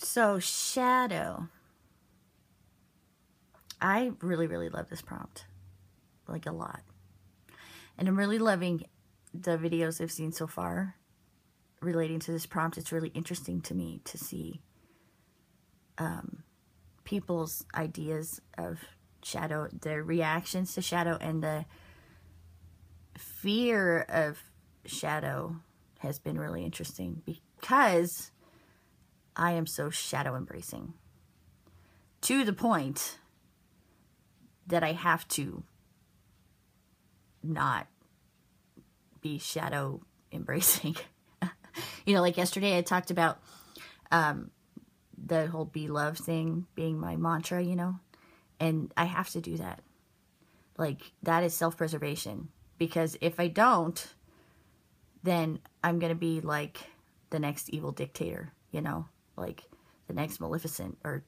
So shadow. I really, really love this prompt. Like a lot. And I'm really loving the videos I've seen so far relating to this prompt. It's really interesting to me to see people's ideas of shadow, their reactions to shadow, and the fear of shadow has been really interesting because I am so shadow embracing to the point that I have to not be shadow embracing. You know, like yesterday I talked about the whole be love thing being my mantra, you know, and I have to do that. Like, that is self-preservation, because if I don't, then I'm going to be like the next evil dictator, you know, like the next Maleficent or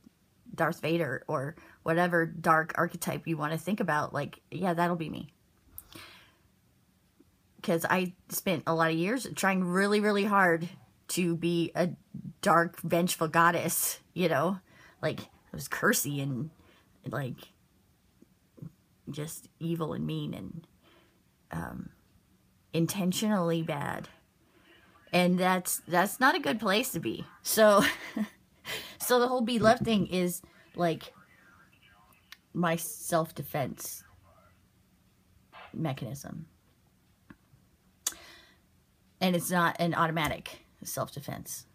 Darth Vader or whatever dark archetype you want to think about. Like, yeah, that'll be me. Because I spent a lot of years trying really, really hard to be a dark, vengeful goddess, you know, like I was cursy and like just evil and mean and intentionally bad. And that's not a good place to be. So so the whole be love thing is like my self-defense mechanism. And it's not an automatic self-defense.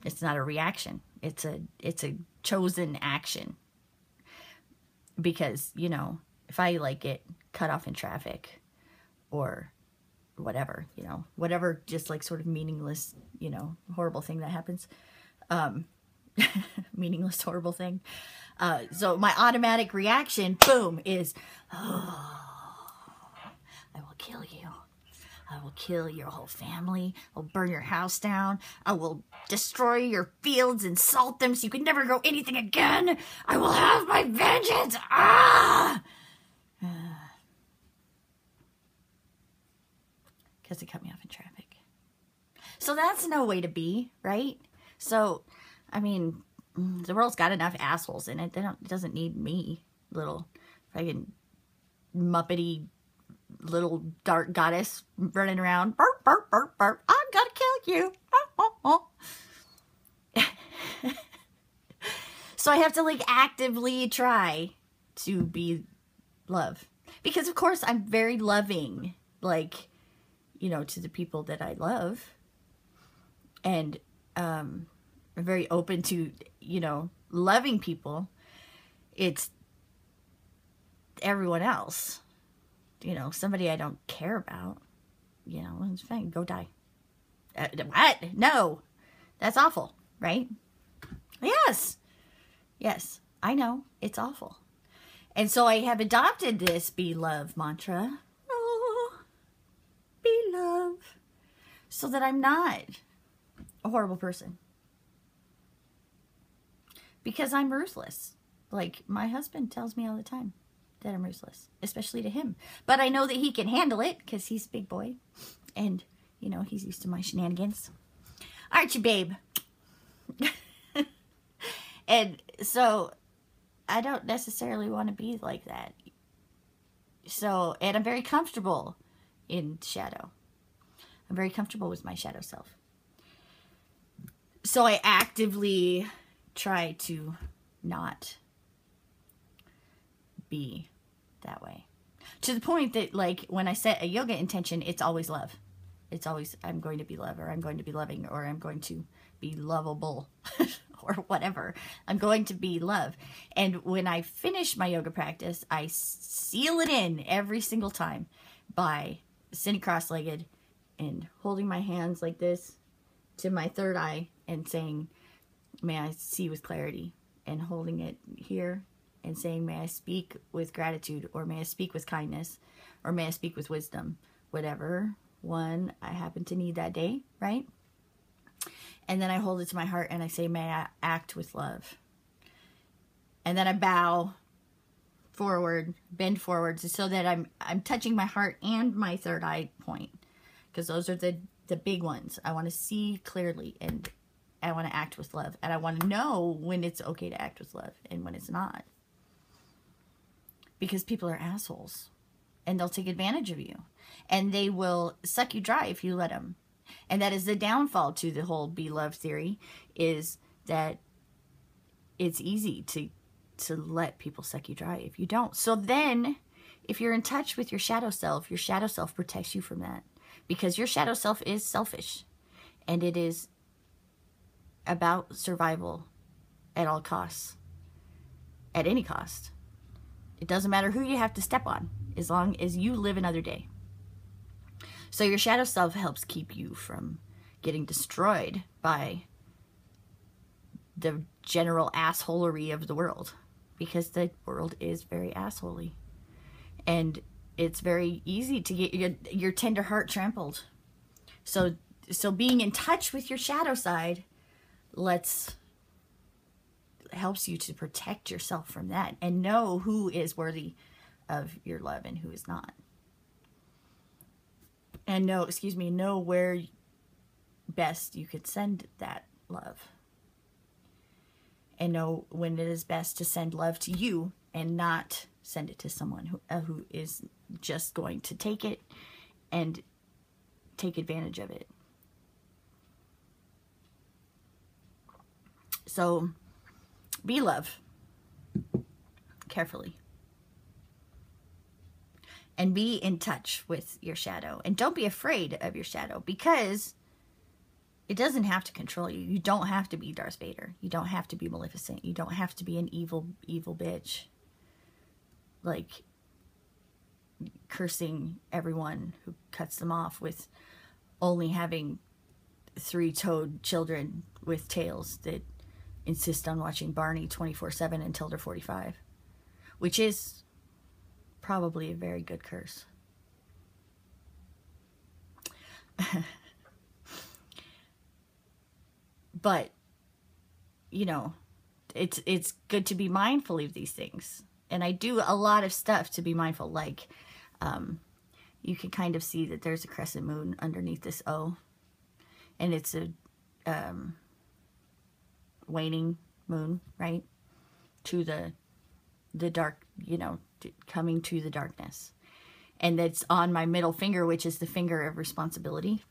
It's not a reaction. It's a chosen action. Because, you know, if I like get cut off in traffic or whatever, you know, whatever just like sort of meaningless, you know, horrible thing that happens, meaningless, horrible thing. So my automatic reaction, boom, is, oh, I will kill you. I will kill your whole family. I'll burn your house down. I will destroy your fields and salt them so you can never grow anything again. I will have my vengeance. Ah! Because they cut me off in traffic. So that's no way to be, right? So, I mean, the world's got enough assholes in it. It doesn't need me, little fucking muppety little dark goddess running around. Burp, burp, burp, burp. I'm gonna kill you. Oh, oh, oh. So I have to like actively try to be love. Because of course I'm very loving, like, you know, to the people that I love. And I'm very open to, you know, loving people. It's everyone else. You know, somebody I don't care about, you know, it's fine. Go die. What? No. That's awful, right? Yes. Yes. I know. It's awful. And so I have adopted this be love mantra. Oh, be love. So that I'm not a horrible person. Because I'm ruthless. Like my husband tells me all the time that I'm ruthless, especially to him. But I know that he can handle it because he's a big boy. And, you know, he's used to my shenanigans. Aren't you, babe? And so I don't necessarily want to be like that. So, and I'm very comfortable in shadow. I'm very comfortable with my shadow self. So I actively try to not be that way. To the point that, like, when I set a yoga intention, it's always love. It's always, I'm going to be love, or I'm going to be loving, or I'm going to be lovable, or whatever. I'm going to be love. And when I finish my yoga practice, I seal it in every single time by sitting cross-legged and holding my hands like this to my third eye and saying, may I see with clarity, and holding it here and saying, may I speak with gratitude, or may I speak with kindness, or may I speak with wisdom, whatever one I happen to need that day, right? And then I hold it to my heart and I say, may I act with love. And then I bow forward, bend forwards, so that I'm touching my heart and my third eye point, because those are the big ones. I want to see clearly and I want to act with love. And I want to know when it's okay to act with love and when it's not. Because people are assholes. And they'll take advantage of you. And they will suck you dry if you let them. And that is the downfall to the whole be loved theory, is that it's easy to let people suck you dry if you don't. So then, if you're in touch with your shadow self protects you from that. Because your shadow self is selfish. And it is about survival at all costs. At any cost. It doesn't matter who you have to step on, as long as you live another day. So your shadow self helps keep you from getting destroyed by the general assholery of the world. Because the world is very assholey. And it's very easy to get your tender heart trampled. So being in touch with your shadow side helps you to protect yourself from that and know who is worthy of your love and who is not. And know where best you could send that love. And know when it is best to send love to you and not send it to someone who is just going to take it and take advantage of it. So, be love. Carefully. And be in touch with your shadow. And don't be afraid of your shadow, because it doesn't have to control you. You don't have to be Darth Vader. You don't have to be Maleficent. You don't have to be an evil, evil bitch. Like, cursing everyone who cuts them off with only having 3-toed children with tails that insist on watching Barney 24/7 until they're 45. Which is probably a very good curse. But, you know, it's good to be mindful of these things. And I do a lot of stuff to be mindful. Like, you can kind of see that there's a crescent moon underneath this O. And it's a waning moon, right? To the dark, you know, coming to the darkness. And that's on my middle finger, which is the finger of responsibility.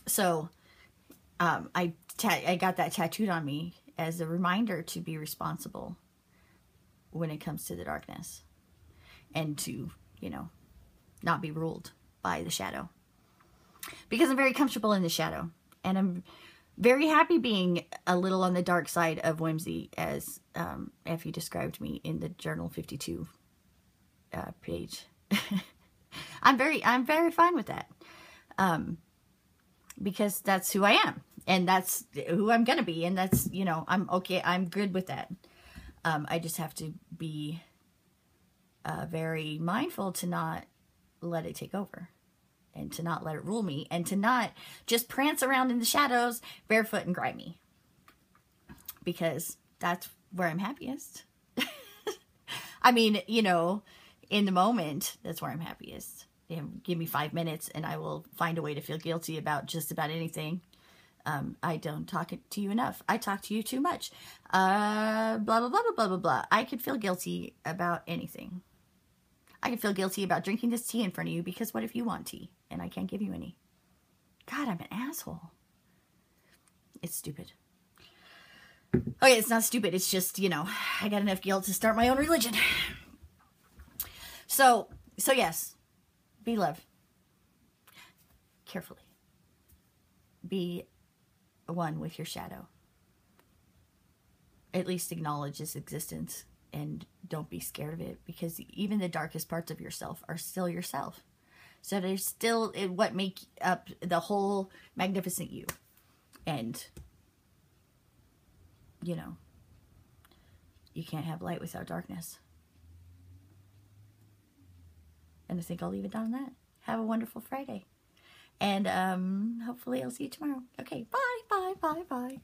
So, I got that tattooed on me as a reminder to be responsible when it comes to the darkness. And to, you know, not be ruled by the shadow. Because I'm very comfortable in the shadow. And I'm very happy being a little on the dark side of whimsy, as Effie described me in the Journal 52 page. I'm very fine with that. Because that's who I am. And that's who I'm going to be. And that's, you know, I'm okay. I'm good with that. I just have to be very mindful to not let it take over. And to not let it rule me. And to not just prance around in the shadows, barefoot and grimy. Because that's where I'm happiest. I mean, you know, in the moment, that's where I'm happiest. You know, give me 5 minutes and I will find a way to feel guilty about just about anything. I don't talk to you enough. I talk to you too much. Blah, blah, blah, blah, blah, blah, blah. I could feel guilty about anything. I could feel guilty about drinking this tea in front of you, because what if you want tea and I can't give you any? God, I'm an asshole. It's stupid. Okay, it's not stupid. It's just, you know, I got enough guilt to start my own religion. So yes, be love. Carefully. Be one with your shadow. At least acknowledge its existence. And don't be scared of it, because even the darkest parts of yourself are still yourself. So there's still what make up the whole magnificent you. And, you know, you can't have light without darkness. And I think I'll leave it on that. Have a wonderful Friday. And hopefully I'll see you tomorrow. Okay, bye, bye, bye, bye.